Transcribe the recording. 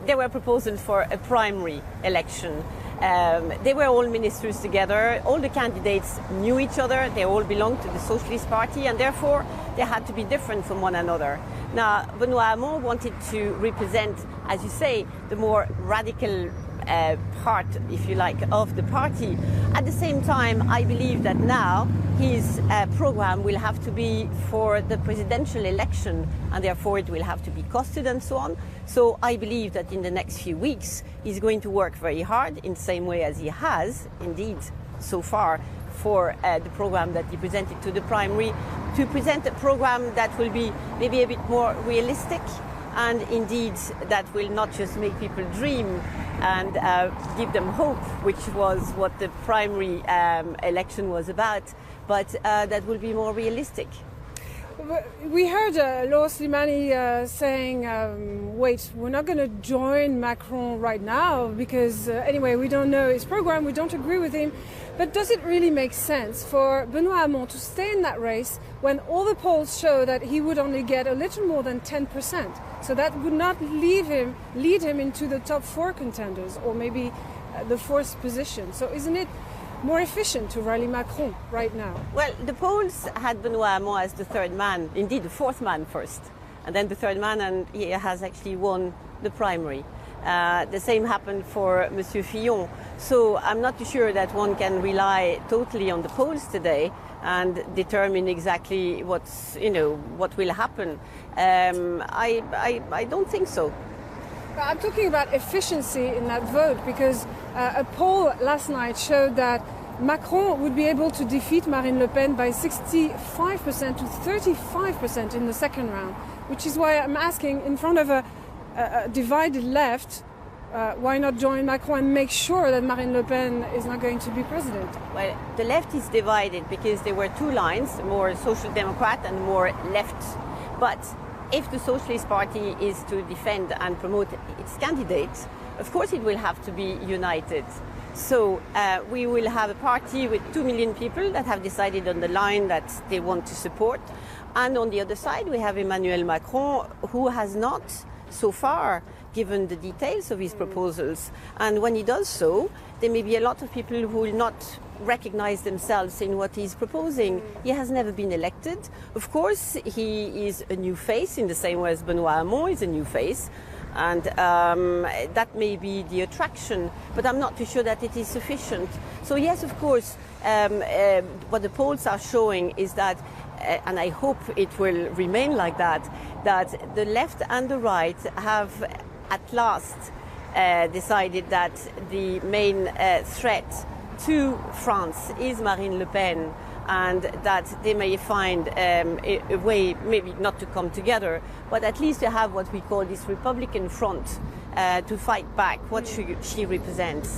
there were proposals for a primary election. They were all ministers together. All the candidates knew each other. They all belonged to the Socialist Party, and therefore they had to be different from one another. Now, Benoît Hamon wanted to represent, as you say, the more radical part, if you like, of the party. At the same time, I believe that now his program will have to be for the presidential election, and therefore it will have to be costed and so on. So I believe that in the next few weeks he's going to work very hard, in the same way as he has indeed so far, for the program that he presented to the primary, to present a program that will be maybe a bit more realistic, and indeed that will not just make people dream and give them hope, which was what the primary election was about, but that will be more realistic. We heard Laura Slimani saying, wait, we're not going to join Macron right now because anyway, we don't know his program, we don't agree with him. But does it really make sense for Benoît Hamon to stay in that race when all the polls show that he would only get a little more than 10%? So that would not lead him into the top 4 contenders, or maybe the 4th position. So isn't it more efficient to rally Macron right now? Well, the polls had Benoît Hamon as the 3rd man, indeed the 4th man first, and then the 3rd man, and he has actually won the primary. The same happened for Monsieur Fillon. So I'm not too sure that one can rely totally on the polls today and determine exactly what will happen. I don't think so. I'm talking about efficiency in that vote, because a poll last night showed that Macron would be able to defeat Marine Le Pen by 65% to 35% in the second round, which is why I'm asking, in front of a divided left, why not join Macron and make sure that Marine Le Pen is not going to be president? Well, the left is divided because there were 2 lines, more social democrat and more left. But if the Socialist Party is to defend and promote its candidates, of course it will have to be united. So we will have a party with 2 million people that have decided on the line that they want to support. And on the other side, we have Emmanuel Macron, who has not so far given the details of his proposals. And when he does so, there may be a lot of people who will not recognize themselves in what he's proposing. He has never been elected. Of course, he is a new face in the same way as Benoît Hamon is a new face. And that may be the attraction, but I'm not too sure that it is sufficient. So yes, of course, what the polls are showing is that, and I hope it will remain like that the left and the right have at last decided that the main threat to France is Marine Le Pen, and that they may find a way, maybe not to come together, but at least to have what we call this Republican front to fight back what she represents.